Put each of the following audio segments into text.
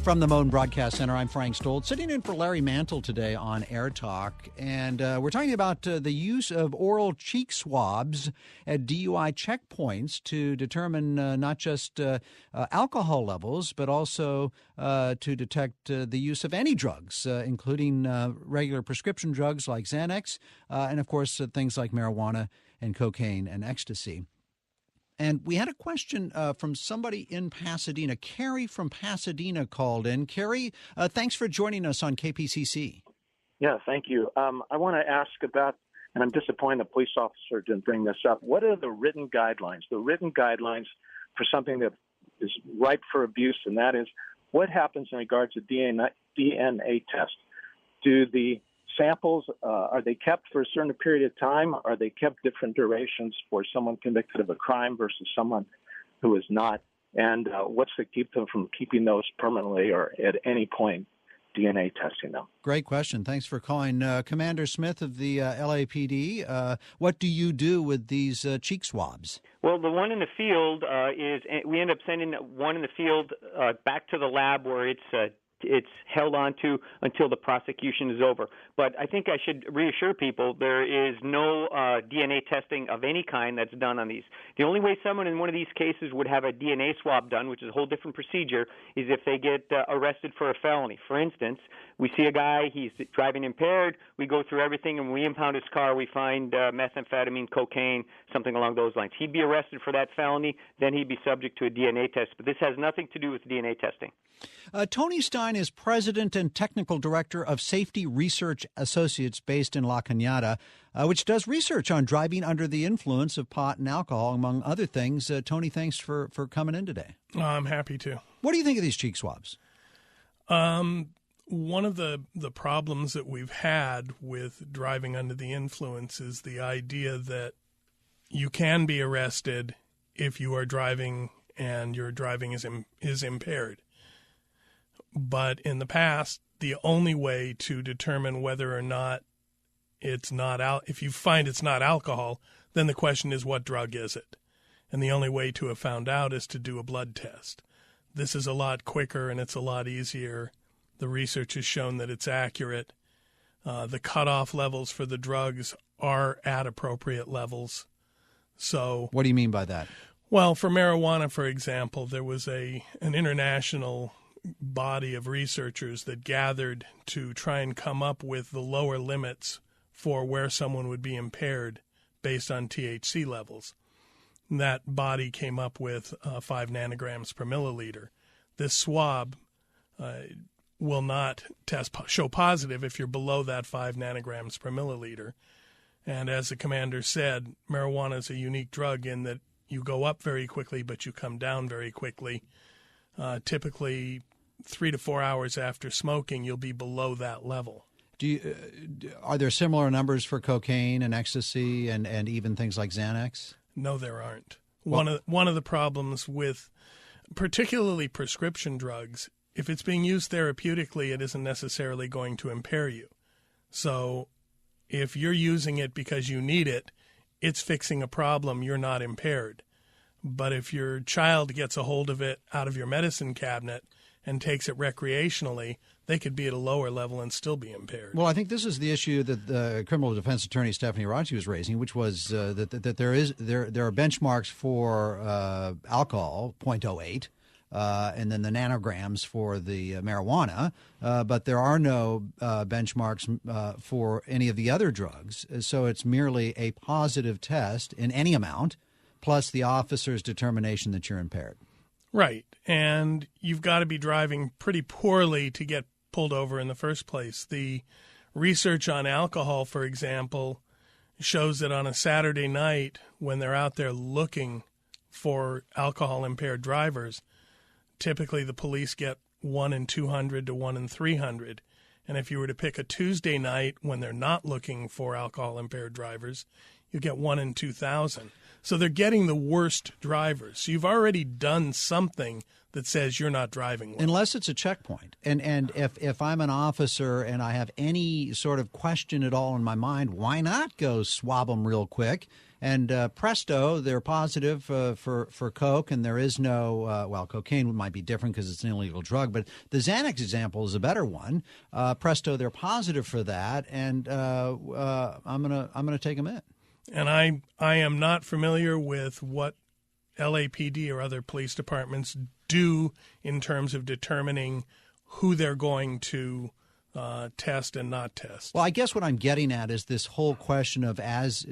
From the Moan Broadcast Center, I'm Frank Stolt, sitting in for Larry Mantle today on Air Talk, and we're talking about the use of oral cheek swabs at DUI checkpoints to determine not just alcohol levels, but also to detect the use of any drugs, including regular prescription drugs like Xanax, and of course things like marijuana and cocaine and ecstasy. And we had a question from somebody in Pasadena. Carrie from Pasadena called in. Carrie, thanks for joining us on KPCC. Yeah, thank you. I want to ask about, and I'm disappointed the police officer didn't bring this up, what are the written guidelines for something that is ripe for abuse, and that is what happens in regards to DNA test? Do the samples, are they kept for a certain period of time? Are they kept different durations for someone convicted of a crime versus someone who is not? And what's to keep them from keeping those permanently or at any point DNA testing them? Great question. Thanks for calling. Commander Smith of the LAPD, what do you do with these cheek swabs? Well, the one in the field we end up sending one in the field back to the lab where it's held on to until the prosecution is over. But I think I should reassure people there is no DNA testing of any kind that's done on these. The only way someone in one of these cases would have a DNA swab done, which is a whole different procedure, is if they get arrested for a felony. For instance, we see a guy, he's driving impaired, we go through everything, and when we impound his car, we find methamphetamine, cocaine, something along those lines. He'd be arrested for that felony, then he'd be subject to a DNA test. But this has nothing to do with DNA testing. Tony Stein is president and technical director of Safety Research Associates based in La Cañada, which does research on driving under the influence of pot and alcohol, among other things. Tony, thanks for coming in today. I'm happy to. What do you think of these cheek swabs? One of the problems that we've had with driving under the influence is the idea that you can be arrested if you are driving and your driving is impaired. But in the past, the only way to determine whether or not it's not if you find it's not alcohol, then the question is, what drug is it? And the only way to have found out is to do a blood test. This is a lot quicker and it's a lot easier. The research has shown that it's accurate. The cutoff levels for the drugs are at appropriate levels. So, what do you mean by that? Well, for marijuana, for example, there was an international body of researchers that gathered to try and come up with the lower limits for where someone would be impaired based on THC levels. And that body came up with 5 nanograms per milliliter. This swab will not show positive if you're below that 5 nanograms per milliliter. And as the commander said, marijuana is a unique drug in that you go up very quickly, but you come down very quickly. Typically, 3 to 4 hours after smoking, you'll be below that level. Are there similar numbers for cocaine and ecstasy and even things like Xanax? No, there aren't. Well, one of the problems with particularly prescription drugs, if it's being used therapeutically, it isn't necessarily going to impair you. So if you're using it because you need it, it's fixing a problem, you're not impaired. But if your child gets a hold of it out of your medicine cabinet and takes it recreationally, they could be at a lower level and still be impaired. Well, I think this is the issue that the criminal defense attorney Stephanie Arrache was raising, which was that there are benchmarks for alcohol, 0.08, and then the nanograms for the marijuana, but there are no benchmarks for any of the other drugs. So it's merely a positive test in any amount, plus the officer's determination that you're impaired. Right. And you've got to be driving pretty poorly to get pulled over in the first place. The research on alcohol, for example, shows that on a Saturday night when they're out there looking for alcohol-impaired drivers, typically the police get 1 in 200 to 1 in 300. And if you were to pick a Tuesday night when they're not looking for alcohol-impaired drivers, you get 1 in 2,000. So they're getting the worst drivers. So you've already done something that says you're not driving well. Unless it's a checkpoint. And if I'm an officer and I have any sort of question at all in my mind, why not go swab them real quick? And presto, they're positive for coke, and there is no well, cocaine might be different because it's an illegal drug, but the Xanax example is a better one. Presto, they're positive for that, and I'm gonna take them in. And I am not familiar with what LAPD or other police departments do in terms of determining who they're going to test and not test. Well, I guess what I'm getting at is this whole question of as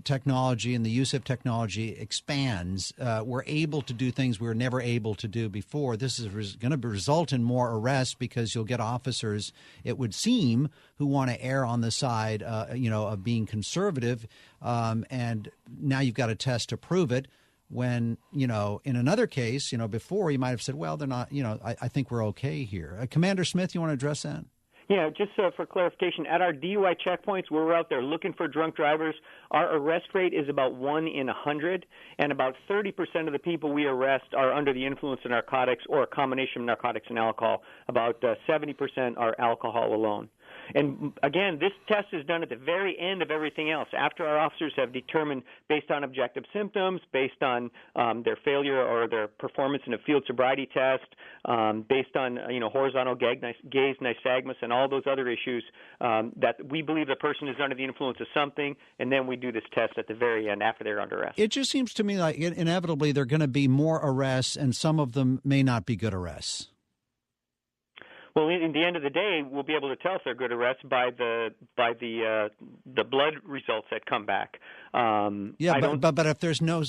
technology and the use of technology expands, we're able to do things we were never able to do before. This is going to result in more arrests because you'll get officers, it would seem, who want to err on the side, of being conservative, and now you've got a test to prove it. When, in another case, before you might have said, well, they're not, I think we're okay here. Commander Smith, you want to address that? Yeah, just for clarification, at our DUI checkpoints, where we're out there looking for drunk drivers, our arrest rate is about 1 in 100, and about 30% of the people we arrest are under the influence of narcotics or a combination of narcotics and alcohol. About 70% are alcohol alone. And again, this test is done at the very end of everything else, after our officers have determined, based on objective symptoms, based on their failure or their performance in a field sobriety test, based on horizontal gaze, nystagmus, and all those other issues, that we believe the person is under the influence of something, and then we do this test at the very end after they're under arrest. It just seems to me like inevitably there are going to be more arrests, and some of them may not be good arrests. Well, in the end of the day, we'll be able to tell if they're good arrests by the blood results that come back. But if there's no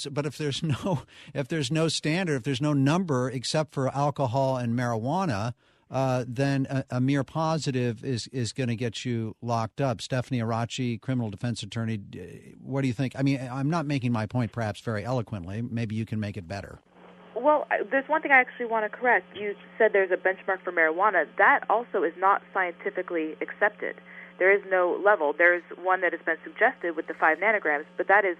standard, if there's no number except for alcohol and marijuana, then a mere positive is going to get you locked up. Stephanie Arrache, criminal defense attorney, what do you think? I mean, I'm not making my point perhaps very eloquently. Maybe you can make it better. Well, there's one thing I actually want to correct. You said there's a benchmark for marijuana. That also is not scientifically accepted. There is no level. There's one that has been suggested with the 5 nanograms, but that is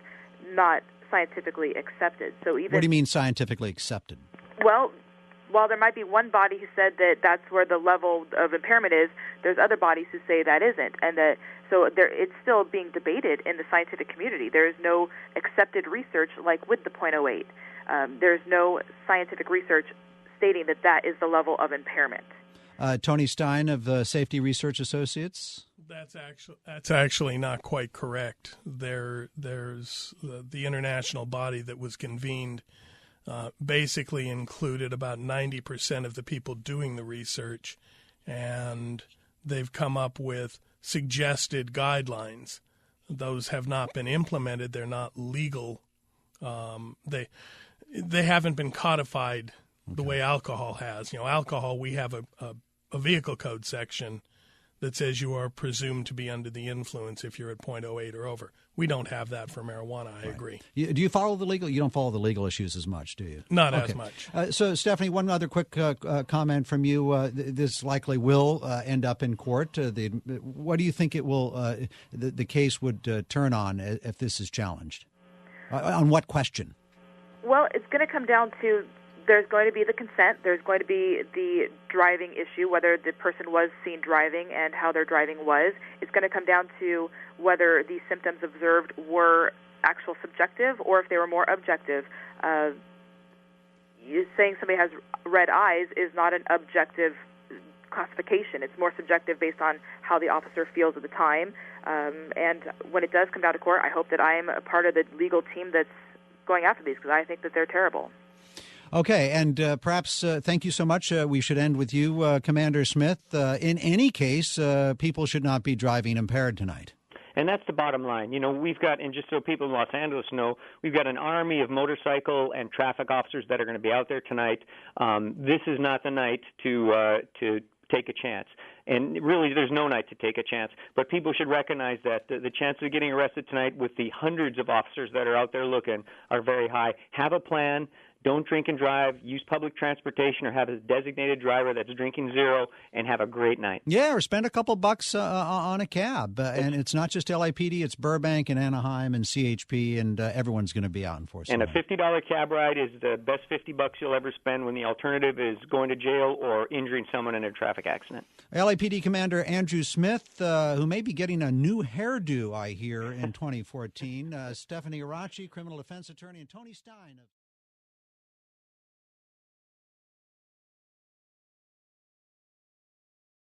not scientifically accepted. So even, what do you mean scientifically accepted? Well, while there might be one body who said that that's where the level of impairment is, there's other bodies who say that isn't, and that it's still being debated in the scientific community. There is no accepted research like with the .08. There's no scientific research stating that is the level of impairment. Tony Stein of Safety Research Associates? That's actually not quite correct. There's the international body that was convened basically included about 90% of the people doing the research, and they've come up with suggested guidelines. Those have not been implemented. They're not legal. They haven't been codified the way alcohol has. Alcohol, we have a vehicle code section that says you are presumed to be under the influence if you're at .08 or over. We don't have that for marijuana, I agree. Do you follow the legal? You don't follow the legal issues as much, do you? Not as much. So, Stephanie, one other quick comment from you. This likely will end up in court. What do you think it will? The case would turn on if this is challenged? On what question? Well, it's going to come down to there's going to be the consent. There's going to be the driving issue, whether the person was seen driving and how their driving was. It's going to come down to whether the symptoms observed were actual subjective or if they were more objective. Saying somebody has red eyes is not an objective classification. It's more subjective based on how the officer feels at the time. And when it does come down to court, I hope that I am a part of the legal team that's going after these because I think that they're terrible. Okay, and perhaps thank you so much. We should end with you, Commander Smith. In any case, people should not be driving impaired tonight. And that's the bottom line. We've got, and just so people in Los Angeles know, we've got an army of motorcycle and traffic officers that are going to be out there tonight. This is not the night to take a chance. And really, there's no night to take a chance. But people should recognize that the chances of getting arrested tonight with the hundreds of officers that are out there looking are very high. Have a plan. don't drink and drive, use public transportation, or have a designated driver that's drinking zero, and have a great night. Yeah, or spend a couple bucks on a cab. And it's not just LAPD, it's Burbank and Anaheim and CHP, and everyone's going to be out enforcing. And a $50 cab ride is the best $50 you'll ever spend when the alternative is going to jail or injuring someone in a traffic accident. LAPD Commander Andrew Smith, who may be getting a new hairdo, I hear, in 2014. Stephanie Arrache, criminal defense attorney, and Tony Stein.